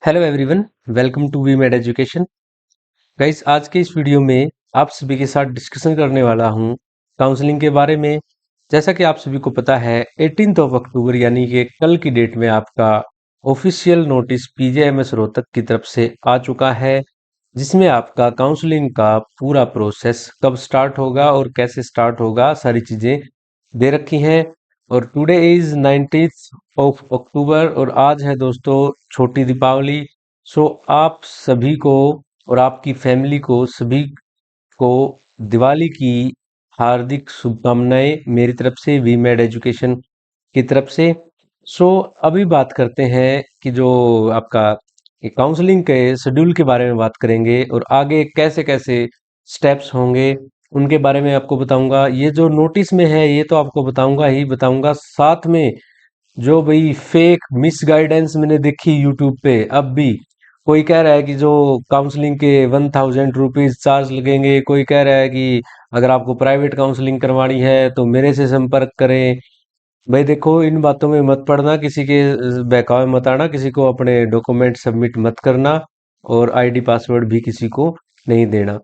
Hello everyone, welcome to we made education. Guys, आज के इस वीडियो में आप सभी के साथ डिस्कशन करने वाला हूं काउंसलिंग के बारे में। जैसा कि आप सभी को पता है, 18 ऑफ अक्टूबर यानी कि कल की डेट में आपका ऑफिशियल नोटिस पीजेएमएस रोहतक की तरफ से आ चुका है, जिसमें आपका काउंसलिंग का पूरा प्रोसेस कब स्टार्ट होगा और कैसे स्टार्ट होगा सारी चीज़ें दे रखी हैं। और today is 19th of October और आज है दोस्तों छोटी दीपावली। सो आप सभी को और आपकी फैमिली को सभी को दिवाली की हार्दिक शुभकामनाएं मेरी तरफ से, वी मेड एजुकेशन की तरफ से। सो अभी बात करते हैं कि जो आपका काउंसलिंग के शेड्यूल के बारे में बात करेंगे और आगे कैसे कैसे स्टेप्स होंगे उनके बारे में आपको बताऊंगा। ये जो नोटिस में है ये तो आपको बताऊंगा ही बताऊंगा, साथ में जो भाई फेक मिस गाइडेंस मैंने देखी यूट्यूब पे। अब भी कोई कह रहा है कि जो काउंसलिंग के 1000 रुपीज चार्ज लगेंगे, कोई कह रहा है कि अगर आपको प्राइवेट काउंसलिंग करवानी है तो मेरे से संपर्क करें। भाई देखो, इन बातों में मत पड़ना, किसी के बहकावे मत आना, किसी को अपने डॉक्यूमेंट सबमिट मत करना और आईडी पासवर्ड भी किसी को नहीं देना।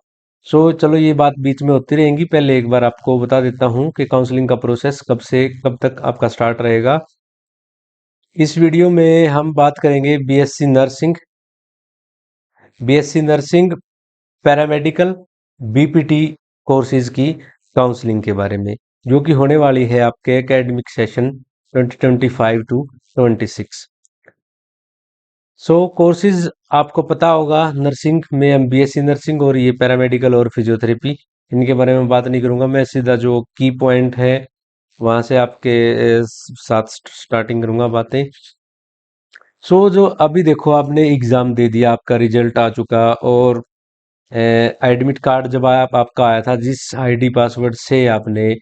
सो चलो, ये बात बीच में होती रहेंगी। पहले एक बार आपको बता देता हूँ कि काउंसलिंग का प्रोसेस कब से कब तक आपका स्टार्ट रहेगा। इस वीडियो में हम बात करेंगे BSc nursing, paramedical, BPT courses की काउंसलिंग के बारे में, जो कि होने वाली है आपके academic session 2025 to 26। So courses आपको पता होगा, नर्सिंग में हम बीएससी नर्सिंग और ये पैरामेडिकल और फिजियोथेरेपी, इनके बारे में बात नहीं करूंगा। मैं सीधा जो की पॉइंट है वहां से आपके साथ स्टार्टिंग करूंगा बातें। सो जो अभी देखो, आपने एग्जाम दे दिया, आपका रिजल्ट आ चुका और एडमिट कार्ड जब आपका आया था, जिस आईडी पासवर्ड से आपने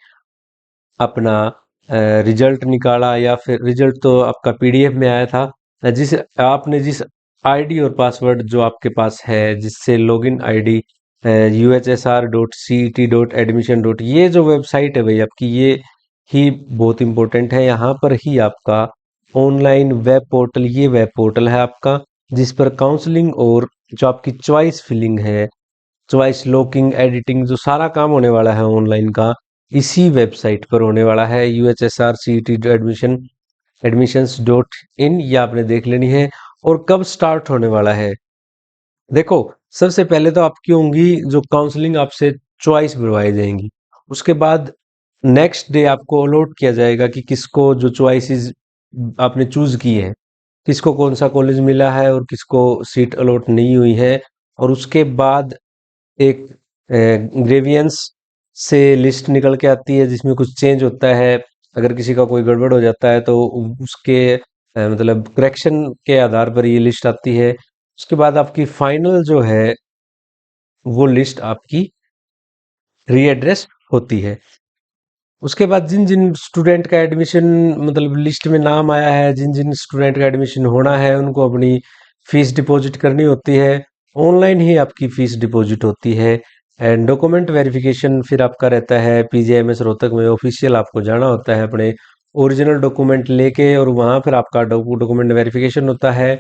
अपना रिजल्ट निकाला, या फिर रिजल्ट तो आपका पीडीएफ में आया था, जिस आईडी और पासवर्ड जो आपके पास है, जिससे लॉगिन आईडी UHSR.CET.admission. ये जो वेबसाइट है भाई आपकी, ये ही बहुत इंपॉर्टेंट है। यहाँ पर ही आपका ऑनलाइन वेब पोर्टल, ये वेब पोर्टल है आपका, जिस पर काउंसलिंग और जो आपकी चॉइस फिलिंग है, चॉइस लॉकिंग, एडिटिंग, जो सारा काम होने वाला है ऑनलाइन का, इसी वेबसाइट पर होने वाला है। UHSR CET.admissions.in, ये आपने देख लेनी है। और कब स्टार्ट होने वाला है, देखो, सबसे पहले तो आपकी होंगी जो काउंसलिंग, आपसे चॉइस बुलवाई जाएंगी। उसके बाद नेक्स्ट डे आपको अलॉट किया जाएगा कि किसको जो चॉइसेस आपने चूज की है, किसको कौन सा कॉलेज मिला है और किसको सीट अलॉट नहीं हुई है। और उसके बाद एक ग्रेवियंस से लिस्ट निकल के आती है, जिसमें कुछ चेंज होता है। अगर किसी का कोई गड़बड़ हो जाता है तो उसके मतलब करेक्शन के आधार पर ये लिस्ट आती है। उसके बाद आपकी फाइनल जो है वो लिस्ट आपकी रीएड्रेस होती है। उसके बाद जिन जिन स्टूडेंट का एडमिशन, मतलब लिस्ट में नाम आया है, जिन जिन स्टूडेंट का एडमिशन होना है, उनको अपनी फीस डिपॉजिट करनी होती है। ऑनलाइन ही आपकी फीस डिपॉजिट होती है। एंड डॉक्यूमेंट वेरिफिकेशन फिर आपका रहता है पीजेएमएस रोहतक में, ऑफिशियल आपको जाना होता है अपने ओरिजिनल डॉक्यूमेंट लेके, और वहाँ फिर आपका डॉक्यूमेंट वेरिफिकेशन होता है।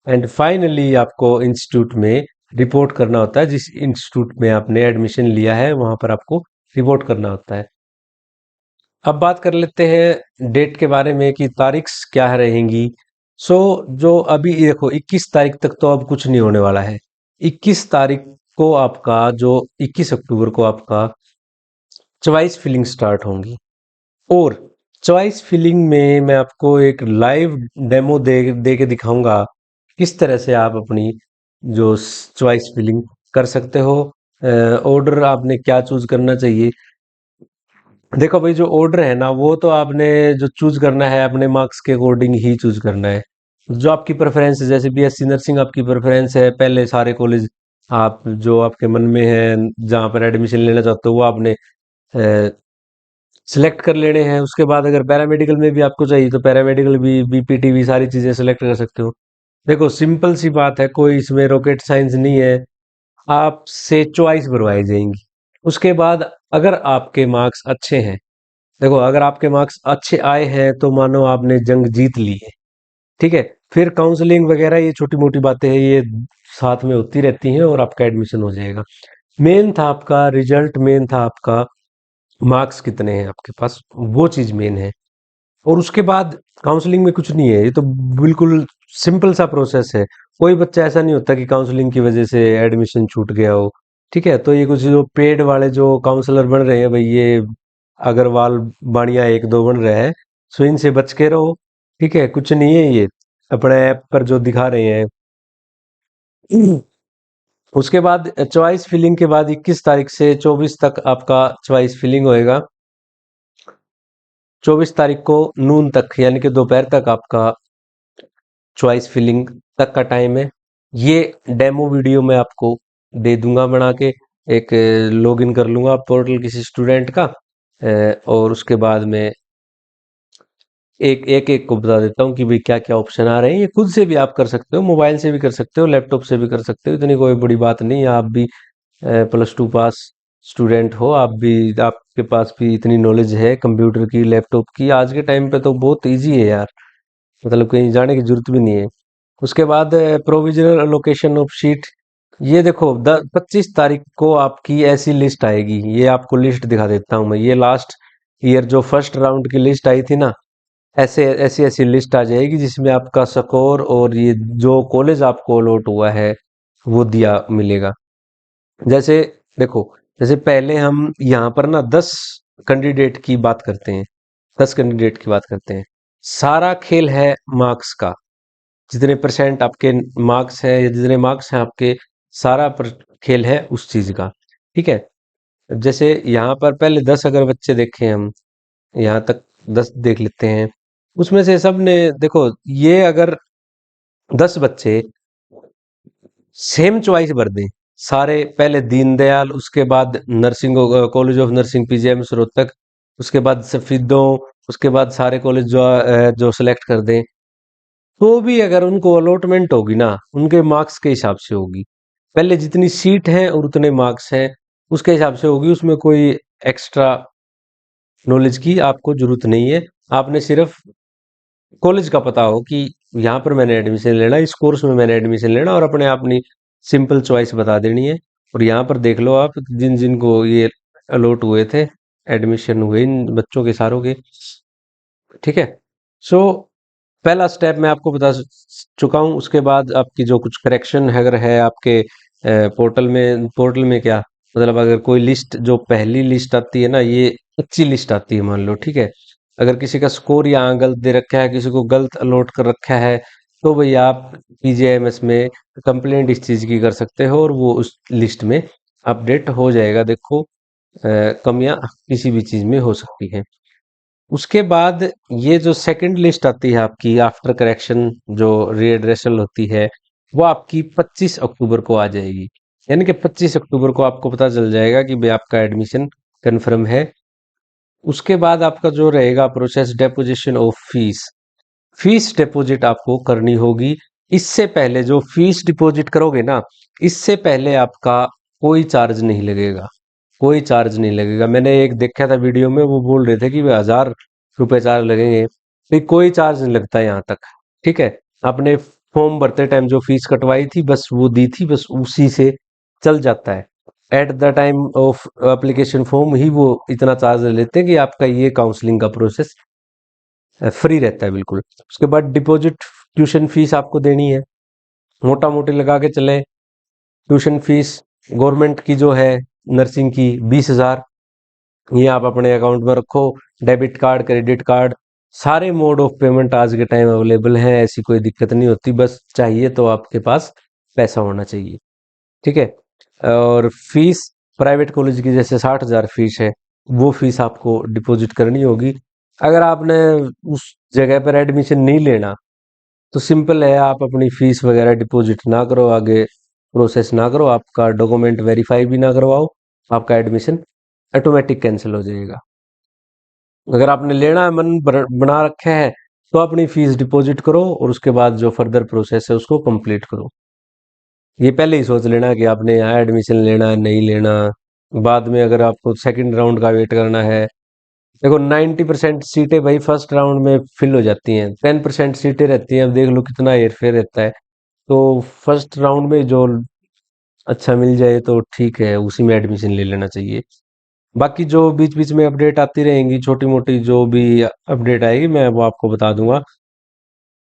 एंड फाइनली आपको इंस्टीट्यूट में रिपोर्ट करना होता है, जिस इंस्टीट्यूट में आपने एडमिशन लिया है वहाँ पर आपको रिपोर्ट करना होता है। अब बात कर लेते हैं डेट के बारे में कि तारीख क्या रहेंगी। सो जो अभी देखो, 21 तारीख तक तो अब कुछ नहीं होने वाला है। 21 तारीख को आपका जो 21 अक्टूबर को आपका चॉइस फिलिंग स्टार्ट होंगी। और चॉइस फिलिंग में मैं आपको एक लाइव डेमो दे के दिखाऊंगा किस तरह से आप अपनी जो चॉइस फिलिंग कर सकते हो। ऑर्डर आपने क्या चूज करना चाहिए, देखो भाई, जो ऑर्डर है ना, वो तो आपने जो चूज करना है अपने मार्क्स के अकॉर्डिंग ही चूज करना है। जो आपकी प्रेफरेंस है, जैसे बीएससी नर्सिंग आपकी प्रेफरेंस है, पहले सारे कॉलेज आप जो आपके मन में है जहाँ पर एडमिशन लेना चाहते हो वो आपने सिलेक्ट कर लेने हैं। उसके बाद अगर पैरामेडिकल में भी आपको चाहिए तो पैरामेडिकल भी, बीपीटी भी, सारी चीजें सिलेक्ट कर सकते हो। देखो, सिंपल सी बात है, कोई इसमें रॉकेट साइंस नहीं है। आपसे चॉइस भरवाई जाएंगी। उसके बाद अगर आपके मार्क्स अच्छे हैं, देखो, अगर आपके मार्क्स अच्छे आए हैं तो मानो आपने जंग जीत ली है। ठीक है। फिर काउंसलिंग वगैरह ये छोटी मोटी बातें हैं, ये साथ में होती रहती हैं और आपका एडमिशन हो जाएगा। मेन था आपका रिजल्ट, मेन था आपका मार्क्स कितने हैं आपके पास, वो चीज मेन है। और उसके बाद काउंसलिंग में कुछ नहीं है, ये तो बिल्कुल सिंपल सा प्रोसेस है। कोई बच्चा ऐसा नहीं होता कि काउंसलिंग की वजह से एडमिशन छूट गया हो। ठीक है, तो ये कुछ जो पेड वाले जो काउंसलर बन रहे हैं भाई, ये अग्रवाल बाणिया एक दो बन रहे हैं, सो इनसे बच के रहो। ठीक है, कुछ नहीं है ये, अपने ऐप पर जो दिखा रहे हैं। उसके बाद चॉइस फिलिंग के बाद 21 तारीख से 24 तक आपका चॉइस फिलिंग होएगा। 24 तारीख को नून तक यानी कि दोपहर तक आपका चॉइस फिलिंग तक का टाइम है। ये डेमो वीडियो मैं आपको दे दूंगा बना के, एक लॉगिन कर लूंगा पोर्टल किसी स्टूडेंट का, और उसके बाद में एक एक एक को बता देता हूँ कि भाई क्या क्या ऑप्शन आ रहे हैं। ये खुद से भी आप कर सकते हो, मोबाइल से भी कर सकते हो, लैपटॉप से भी कर सकते हो, इतनी कोई बड़ी बात नहीं है। आप भी +2 पास स्टूडेंट हो, आप भी, आपके पास भी इतनी नॉलेज है कंप्यूटर की, लैपटॉप की, आज के टाइम पे तो बहुत इजी है यार, मतलब कहीं जाने की जरूरत भी नहीं है। उसके बाद प्रोविजनल अलोकेशन ऑफ सीट, ये देखो 25 तारीख को आपकी ऐसी लिस्ट आएगी, ये आपको लिस्ट दिखा देता हूँ मैं। ये लास्ट ईयर जो फर्स्ट राउंड की लिस्ट आई थी ना, ऐसे ऐसी ऐसी लिस्ट आ जाएगी जिसमें आपका स्कोर और ये जो कॉलेज आपको अलॉट हुआ है वो दिया मिलेगा। जैसे देखो, जैसे पहले हम यहाँ पर ना 10 कैंडिडेट की बात करते हैं, 10 कैंडिडेट की बात करते हैं। सारा खेल है मार्क्स का, जितने परसेंट आपके मार्क्स है या जितने मार्क्स हैं आपके, सारा खेल है उस चीज का। ठीक है, जैसे यहाँ पर पहले 10 अगर बच्चे देखें हम, यहाँ तक 10 देख लेते हैं। उसमें से सब ने देखो, ये अगर 10 बच्चे सेम चॉइस भर दें सारे, पहले दीनदयाल, उसके बाद nursing, college of nursing PGM Rohtak, उसके बाद सफीदों, उसके बाद सारे कॉलेज जो सेलेक्ट कर दें, तो भी अगर उनको अलॉटमेंट होगी ना, उनके मार्क्स के हिसाब से होगी। पहले जितनी सीट है और उतने मार्क्स हैं उसके हिसाब से होगी, उसमें कोई एक्स्ट्रा नॉलेज की आपको जरूरत नहीं है। आपने सिर्फ कॉलेज का पता हो कि यहाँ पर मैंने एडमिशन लेना, इस कोर्स में मैंने एडमिशन लेना, और अपने अपनी सिंपल चॉइस बता देनी है। और यहाँ पर देख लो आप, जिन जिन को ये अलॉट हुए थे, एडमिशन हुए इन बच्चों के सारों के। ठीक है, सो पहला स्टेप मैं आपको बता चुका हूँ। उसके बाद आपकी जो कुछ करेक्शन अगर है आपके पोर्टल में क्या, मतलब अगर कोई लिस्ट, जो पहली लिस्ट आती है ना, ये अच्छी लिस्ट आती है मान लो। ठीक है, अगर किसी का स्कोर यहाँ गलत दे रखा है, किसी को गलत अलॉट कर रखा है, तो भाई आप पीजीआईएमएस में कंप्लेंट इस चीज की कर सकते हो और वो उस लिस्ट में अपडेट हो जाएगा। देखो कमियां किसी भी चीज में हो सकती है। उसके बाद ये जो सेकंड लिस्ट आती है आपकी आफ्टर करेक्शन, जो रीएड्रेसल होती है, वो आपकी 25 अक्टूबर को आ जाएगी। यानी कि 25 अक्टूबर को आपको पता चल जाएगा कि भाई आपका एडमिशन कंफर्म है। उसके बाद आपका जो रहेगा process, deposition of fees. Fees deposit आपको करनी होगी। इससे पहले जो फीस डिपॉजिट करोगे ना, इससे पहले आपका कोई चार्ज नहीं लगेगा, कोई चार्ज नहीं लगेगा। मैंने एक देखा था वीडियो में, वो बोल रहे थे कि भाई 1000 रुपए चार्ज लगेंगे, तो कोई चार्ज नहीं लगता यहाँ तक। ठीक है, आपने फॉर्म भरते टाइम जो फीस कटवाई थी बस वो दी थी, बस उसी से चल जाता है। At the time of application form ही वो इतना चार्ज लेते हैं कि आपका ये काउंसलिंग का प्रोसेस फ्री रहता है बिल्कुल। उसके बाद डिपॉजिट ट्यूशन फीस आपको देनी है, मोटा मोटी लगा के चले। ट्यूशन फीस गवर्नमेंट की जो है नर्सिंग की 20,000, ये आप अपने अकाउंट में रखो। डेबिट कार्ड, क्रेडिट कार्ड, सारे मोड ऑफ पेमेंट आज के टाइम अवेलेबल हैं, ऐसी कोई दिक्कत नहीं होती, बस चाहिए तो आपके पास पैसा होना चाहिए। ठीक है, और फीस प्राइवेट कॉलेज की जैसे 60,000 फीस है, वो फीस आपको डिपॉजिट करनी होगी। अगर आपने उस जगह पर एडमिशन नहीं लेना, तो सिंपल है, आप अपनी फीस वगैरह डिपॉजिट ना करो, आगे प्रोसेस ना करो, आपका डॉक्यूमेंट वेरीफाई भी ना करवाओ, आपका एडमिशन ऑटोमेटिक कैंसिल हो जाएगा। अगर आपने लेना है, मन बना रखा है, तो अपनी फीस डिपॉजिट करो और उसके बाद जो फर्दर प्रोसेस है उसको कंप्लीट करो। ये पहले ही सोच लेना कि आपने यहाँ एडमिशन लेना है नहीं लेना। बाद में अगर आपको सेकंड राउंड का वेट करना है, देखो 90% सीटें भाई फर्स्ट राउंड में फिल हो जाती हैं, 10% सीटें रहती हैं। अब देख लो कितना हेरफेर रहता है। तो फर्स्ट राउंड में जो अच्छा मिल जाए तो ठीक है, उसी में एडमिशन ले लेना चाहिए। बाकी जो बीच बीच में अपडेट आती रहेंगी, छोटी मोटी जो भी अपडेट आएगी मैं वो आपको बता दूंगा।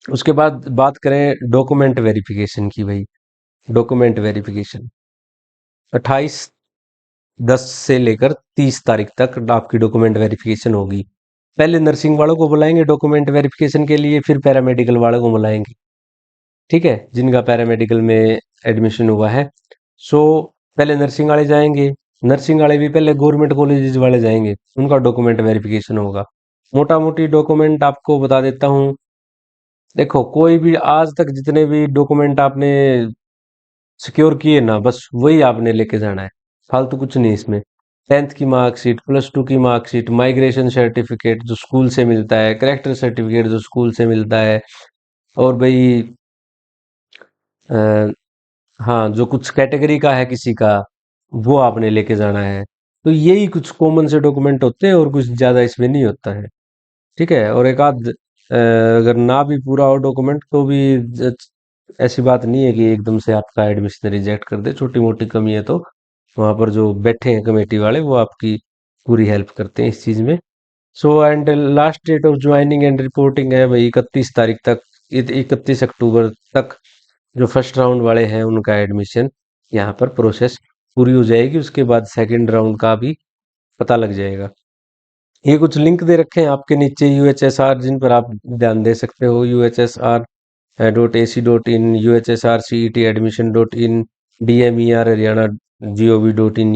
उसके बाद बात करें डॉक्यूमेंट वेरिफिकेशन की भाई। डॉक्यूमेंट वेरिफिकेशन 28/10 से लेकर 30 तारीख तक आपकी डॉक्यूमेंट वेरिफिकेशन होगी। पहले नर्सिंग वालों को बुलाएंगे डॉक्यूमेंट वेरिफिकेशन के लिए, फिर पैरामेडिकल वालों को बुलाएंगे। ठीक है, जिनका पैरामेडिकल में एडमिशन हुआ है। सो पहले नर्सिंग वाले जाएंगे। नर्सिंग वाले भी पहले गवर्नमेंट कॉलेजेस वाले जाएंगे, उनका डॉक्यूमेंट वेरिफिकेशन होगा। मोटा मोटी डॉक्यूमेंट आपको बता देता हूँ। देखो कोई भी आज तक जितने भी डॉक्यूमेंट आपने सिक्योर किए ना, बस वही आपने लेके जाना है, फालतू कुछ नहीं इसमें। 10th की मार्कशीट, +2 की मार्कशीट, माइग्रेशन सर्टिफिकेट जो स्कूल से मिलता है, करेक्टर सर्टिफिकेट जो स्कूल से मिलता है, और भाई अ, हाँ जो कुछ कैटेगरी का है किसी का, वो आपने लेके जाना है। तो यही कुछ कॉमन से डॉक्यूमेंट होते हैं और कुछ ज्यादा इसमें नहीं होता है। ठीक है, और एक आध अगर ना भी पूरा हो डॉक्यूमेंट तो भी ऐसी बात नहीं है कि एकदम से आपका एडमिशन रिजेक्ट कर दे। छोटी मोटी कमी है तो वहां पर जो बैठे हैं कमेटी वाले वो आपकी पूरी हेल्प करते हैं इस चीज में। So and last date of joining and reporting है भाई 31 तारीख तक। 31 अक्टूबर तक जो फर्स्ट राउंड वाले हैं उनका एडमिशन यहाँ पर प्रोसेस पूरी हो जाएगी। उसके बाद सेकंड राउंड का भी पता लग जाएगा। ये कुछ लिंक दे रखे हैं आपके नीचे UHSR, जिन पर आप ध्यान दे सकते हो। UHSR.AC.in, UHSR CET admission.in, DMER Haryana GOV.in।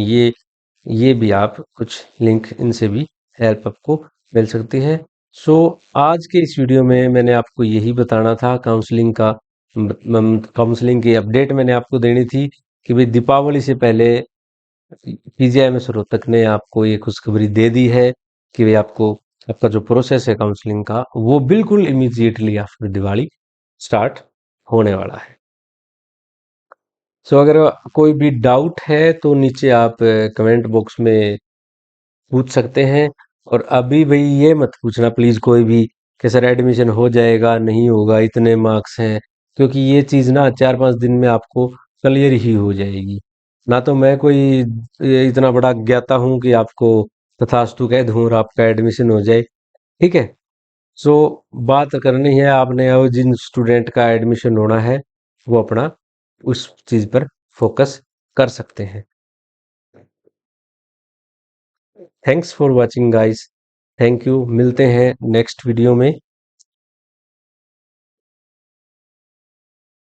ये भी आप कुछ लिंक इनसे भी हेल्प आपको मिल सकती है। सो आज के इस वीडियो में मैंने आपको यही बताना था काउंसलिंग का। काउंसलिंग की अपडेट मैंने आपको देनी थी कि भाई दीपावली से पहले PGIMS रोहतक ने आपको ये खुशखबरी दे दी है कि भाई आपको आपका जो प्रोसेस है काउंसलिंग का वो बिल्कुल इमीडिएटली आफ्टर दिवाली स्टार्ट होने वाला है। सो अगर कोई भी डाउट है तो नीचे आप कमेंट बॉक्स में पूछ सकते हैं। और अभी भाई ये मत पूछना प्लीज कोई भी कि सर एडमिशन हो जाएगा नहीं होगा, इतने मार्क्स हैं, क्योंकि ये चीज ना 4-5 दिन में आपको क्लियर ही हो जाएगी। ना तो मैं कोई ये इतना बड़ा ज्ञाता हूं कि आपको तथास्तु कह दूं और आपका एडमिशन हो जाए। ठीक है। सो बात करनी है आपने, और जिन स्टूडेंट का एडमिशन होना है वो अपना उस चीज पर फोकस कर सकते हैं। Thanks for watching guys. Thank you, मिलते हैं नेक्स्ट वीडियो में।